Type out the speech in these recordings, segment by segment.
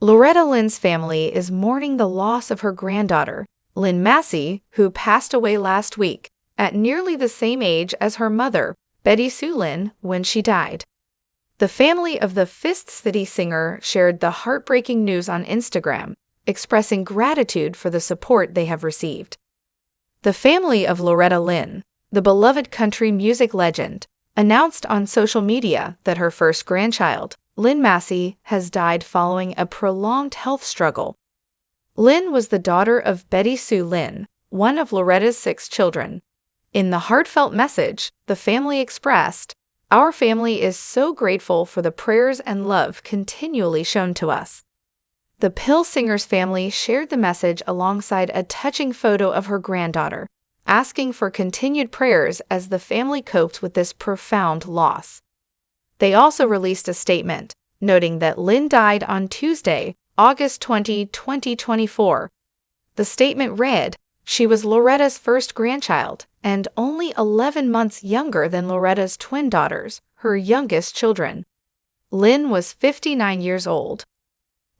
Loretta Lynn's family is mourning the loss of her granddaughter, Lynn Massey, who passed away last week, at nearly the same age as her mother, Betty Sue Lynn, when she died. The family of the Fist City singer shared the heartbreaking news on Instagram, expressing gratitude for the support they have received. The family of Loretta Lynn, the beloved country music legend, announced on social media that her first grandchild, Lynn Massey, has died following a prolonged health struggle. Lynn was the daughter of Betty Sue Lynn, one of Loretta's 6 children. In the heartfelt message, the family expressed, "Our family is so grateful for the prayers and love continually shown to us." The Pill singer's family shared the message alongside a touching photo of her granddaughter, asking for continued prayers as the family coped with this profound loss. They also released a statement, noting that Lynn died on Tuesday, August 20, 2024. The statement read, "She was Loretta's first grandchild and only 11 months younger than Loretta's twin daughters, her youngest children." Lynn was 59 years old.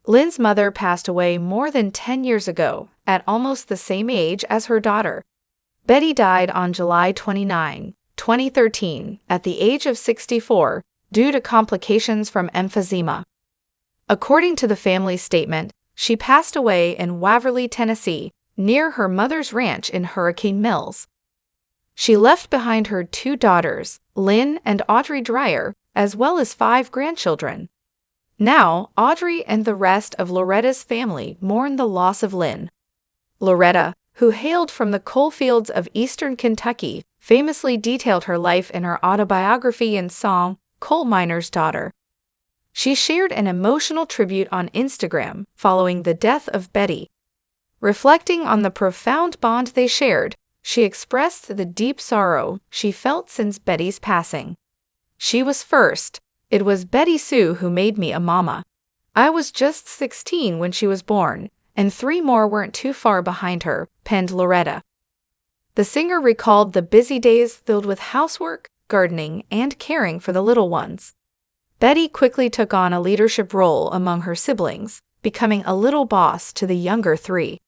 Lynn's mother passed away more than 10 years ago, at almost the same age as her daughter. Betty died on July 29, 2013, at the age of 64, due to complications from emphysema. According to the family's statement, she passed away in Waverly, Tennessee, near her mother's ranch in Hurricane Mills. She left behind her 2 daughters, Lynn and Audrey Dreyer, as well as 5 grandchildren. Now, Audrey and the rest of Loretta's family mourn the loss of Lynn. Loretta, who hailed from the coal fields of eastern Kentucky, famously detailed her life in her autobiography and song, Coal Miner's Daughter. She shared an emotional tribute on Instagram following the death of Betty. Reflecting on the profound bond they shared, she expressed the deep sorrow she felt since Betty's passing. "She was first. It was Betty Sue who made me a mama. I was just 16 when she was born, and 3 more weren't too far behind her," penned Loretta. The singer recalled the busy days filled with housework, gardening, and caring for the little ones. Betty quickly took on a leadership role among her siblings, becoming a little boss to the younger 3.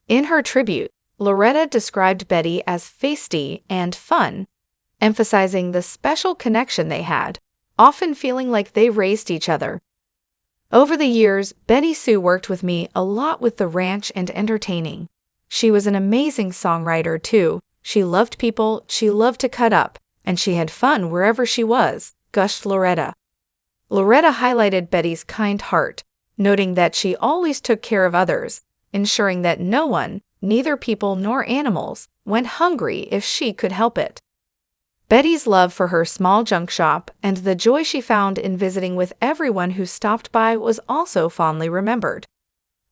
In her tribute, Loretta described Betty as feisty and fun, emphasizing the special connection they had, often feeling like they raised each other. "Over the years, Betty Sue worked with me a lot with the ranch and entertaining. She was an amazing songwriter, too. She loved people, she loved to cut up, and she had fun wherever she was," gushed Loretta. Loretta highlighted Betty's kind heart, noting that she always took care of others, ensuring that no one, neither people nor animals, went hungry if she could help it. Betty's love for her small junk shop and the joy she found in visiting with everyone who stopped by was also fondly remembered.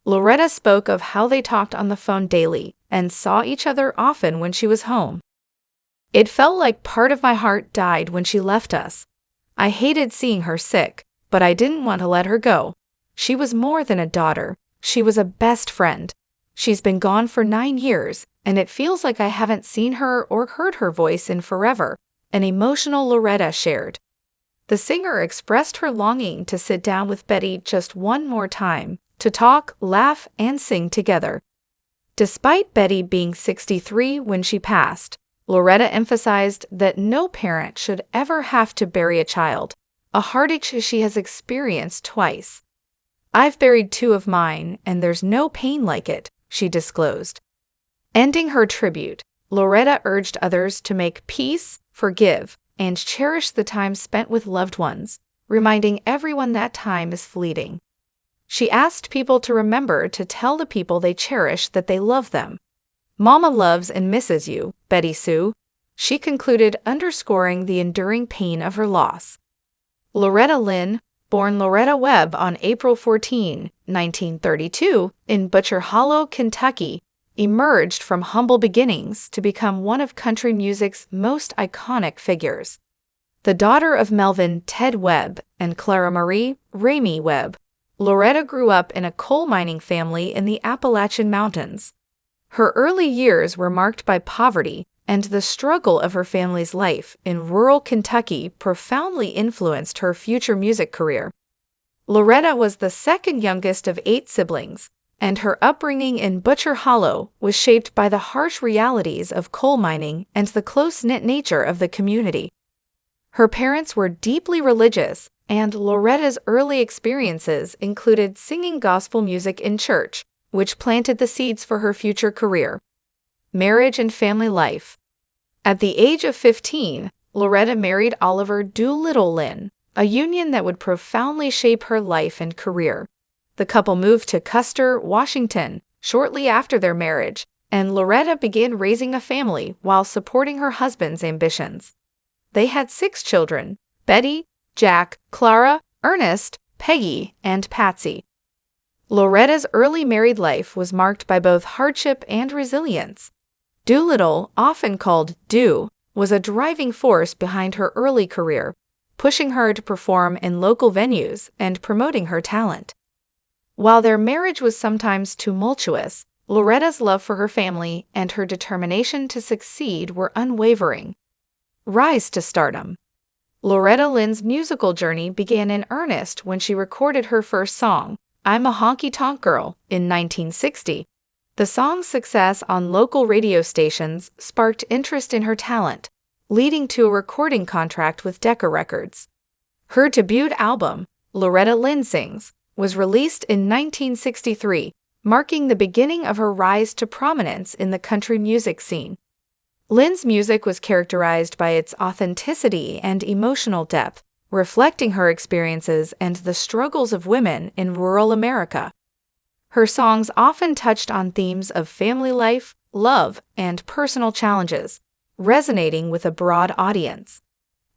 Loretta spoke of how they talked on the phone daily and saw each other often when she was home. "It felt like part of my heart died when she left us. I hated seeing her sick, but I didn't want to let her go. She was more than a daughter, she was a best friend. She's been gone for 9 years, and it feels like I haven't seen her or heard her voice in forever," an emotional Loretta shared. The singer expressed her longing to sit down with Betty just one more time, to talk, laugh, and sing together. Despite Betty being 63 when she passed, Loretta emphasized that no parent should ever have to bury a child, a heartache she has experienced twice. "I've buried 2 of mine, and there's no pain like it," she disclosed. Ending her tribute, Loretta urged others to make peace, forgive, and cherish the time spent with loved ones, reminding everyone that time is fleeting. She asked people to remember to tell the people they cherish that they love them. "Mama loves and misses you, Betty Sue," she concluded, underscoring the enduring pain of her loss. Loretta Lynn, born Loretta Webb on April 14, 1932, in Butcher Hollow, Kentucky, emerged from humble beginnings to become one of country music's most iconic figures. The daughter of Melvin Ted Webb and Clara Marie Ramey Webb, Loretta grew up in a coal mining family in the Appalachian Mountains. Her early years were marked by poverty, and the struggle of her family's life in rural Kentucky profoundly influenced her future music career. Loretta was the second youngest of 8 siblings, and her upbringing in Butcher Hollow was shaped by the harsh realities of coal mining and the close-knit nature of the community. Her parents were deeply religious, and Loretta's early experiences included singing gospel music in church, which planted the seeds for her future career. Marriage and family life. At the age of 15, Loretta married Oliver Doolittle Lynn, a union that would profoundly shape her life and career. The couple moved to Custer, Washington, shortly after their marriage, and Loretta began raising a family while supporting her husband's ambitions. They had 6 children: Betty, Jack, Clara, Ernest, Peggy, and Patsy. Loretta's early married life was marked by both hardship and resilience. Doolittle, often called Do, was a driving force behind her early career, pushing her to perform in local venues and promoting her talent. While their marriage was sometimes tumultuous, Loretta's love for her family and her determination to succeed were unwavering. Rise to stardom. Loretta Lynn's musical journey began in earnest when she recorded her first song, I'm a Honky Tonk Girl, in 1960. The song's success on local radio stations sparked interest in her talent, leading to a recording contract with Decca Records. Her debut album, Loretta Lynn Sings, was released in 1963, marking the beginning of her rise to prominence in the country music scene. Lynn's music was characterized by its authenticity and emotional depth, reflecting her experiences and the struggles of women in rural America. Her songs often touched on themes of family life, love, and personal challenges, resonating with a broad audience.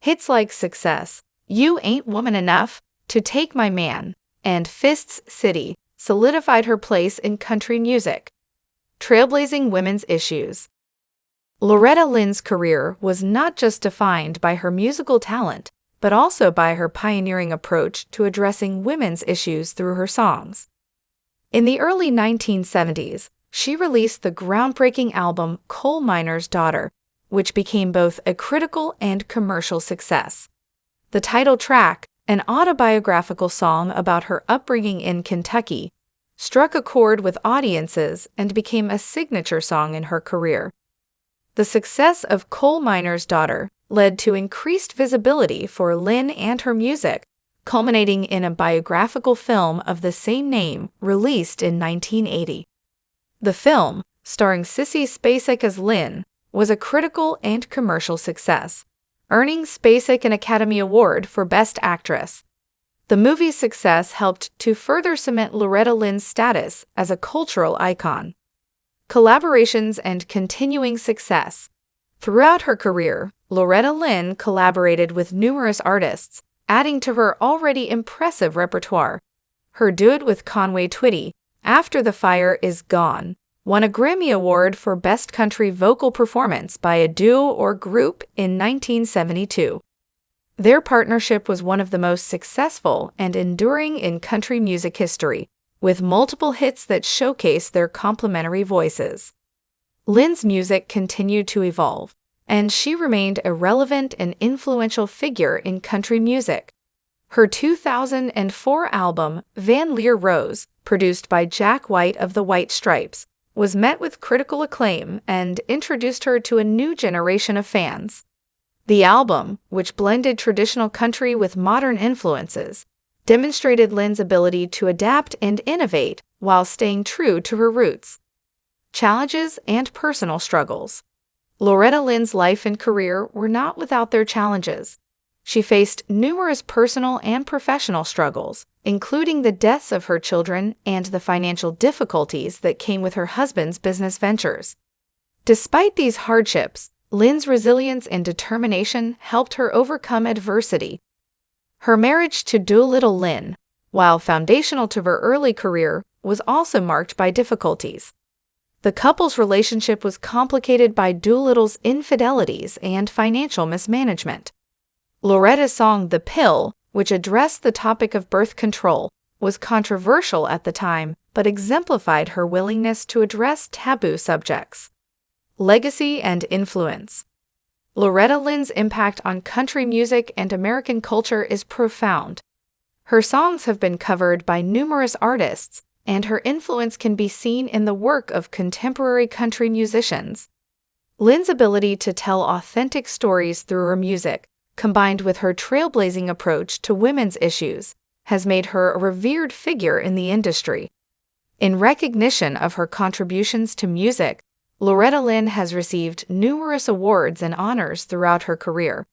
Hits like Success, You Ain't Woman Enough, To Take My Man, and Fists City solidified her place in country music. Trailblazing women's issues. Loretta Lynn's career was not just defined by her musical talent, but also by her pioneering approach to addressing women's issues through her songs. In the early 1970s, she released the groundbreaking album Coal Miner's Daughter, which became both a critical and commercial success. The title track, an autobiographical song about her upbringing in Kentucky, struck a chord with audiences and became a signature song in her career. The success of Coal Miner's Daughter led to increased visibility for Lynn and her music, culminating in a biographical film of the same name released in 1980. The film, starring Sissy Spacek as Lynn, was a critical and commercial success, earning Spacek an Academy Award for Best Actress. The movie's success helped to further cement Loretta Lynn's status as a cultural icon. Collaborations and continuing success. Throughout her career, Loretta Lynn collaborated with numerous artists, adding to her already impressive repertoire. Her duet with Conway Twitty, After the Fire Is Gone, won a Grammy Award for Best Country Vocal Performance by a Duo or Group in 1972. Their partnership was one of the most successful and enduring in country music history, with multiple hits that showcase their complementary voices. Lynn's music continued to evolve, and she remained a relevant and influential figure in country music. Her 2004 album, Van Leer Rose, produced by Jack White of the White Stripes, was met with critical acclaim and introduced her to a new generation of fans. The album, which blended traditional country with modern influences, demonstrated Lynn's ability to adapt and innovate while staying true to her roots. Challenges and personal struggles. Loretta Lynn's life and career were not without their challenges. She faced numerous personal and professional struggles, including the deaths of her children and the financial difficulties that came with her husband's business ventures. Despite these hardships, Lynn's resilience and determination helped her overcome adversity. Her marriage to Doolittle Lynn, while foundational to her early career, was also marked by difficulties. The couple's relationship was complicated by Doolittle's infidelities and financial mismanagement. Loretta's song The Pill, which addressed the topic of birth control, was controversial at the time but exemplified her willingness to address taboo subjects. Legacy and influence. Loretta Lynn's impact on country music and American culture is profound. Her songs have been covered by numerous artists, and her influence can be seen in the work of contemporary country musicians. Lynn's ability to tell authentic stories through her music, combined with her trailblazing approach to women's issues, has made her a revered figure in the industry. In recognition of her contributions to music, Loretta Lynn has received numerous awards and honors throughout her career.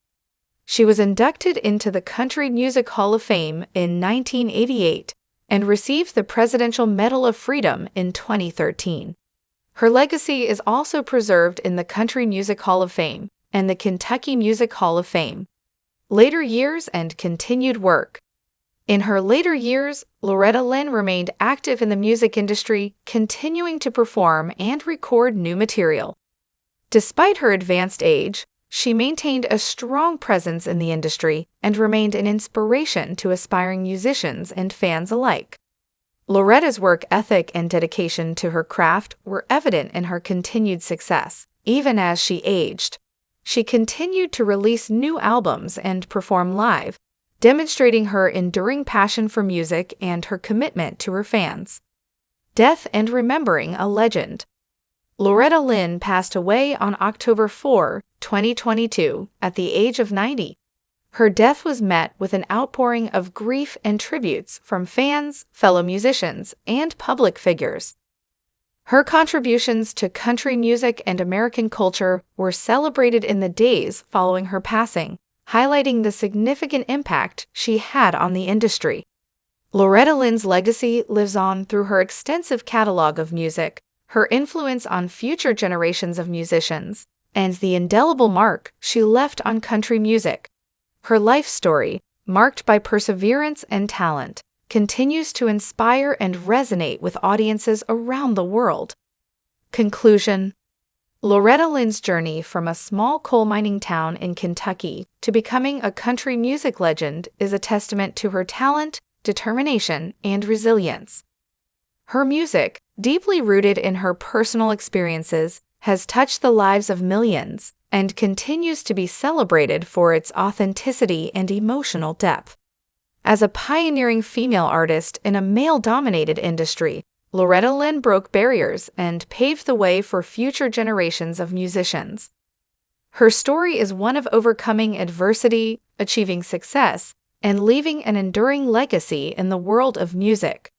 She was inducted into the Country Music Hall of Fame in 1988 and received the Presidential Medal of Freedom in 2013. Her legacy is also preserved in the Country Music Hall of Fame and the Kentucky Music Hall of Fame. Later years and continued work. In her later years, Loretta Lynn remained active in the music industry, continuing to perform and record new material. Despite her advanced age, she maintained a strong presence in the industry and remained an inspiration to aspiring musicians and fans alike. Loretta's work ethic and dedication to her craft were evident in her continued success, even as she aged. She continued to release new albums and perform live, demonstrating her enduring passion for music and her commitment to her fans. Death and remembering a legend. Loretta Lynn passed away on October 4, 2022, at the age of 90. Her death was met with an outpouring of grief and tributes from fans, fellow musicians, and public figures. Her contributions to country music and American culture were celebrated in the days following her passing, highlighting the significant impact she had on the industry. Loretta Lynn's legacy lives on through her extensive catalog of music, her influence on future generations of musicians, and the indelible mark she left on country music. Her life story, marked by perseverance and talent, continues to inspire and resonate with audiences around the world. Conclusion. Loretta Lynn's journey from a small coal mining town in Kentucky to becoming a country music legend is a testament to her talent, determination, and resilience. Her music, deeply rooted in her personal experiences, has touched the lives of millions and continues to be celebrated for its authenticity and emotional depth. As a pioneering female artist in a male-dominated industry, Loretta Lynn broke barriers and paved the way for future generations of musicians. Her story is one of overcoming adversity, achieving success, and leaving an enduring legacy in the world of music.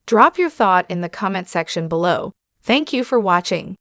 Drop your thought in the comment section below. Thank you for watching.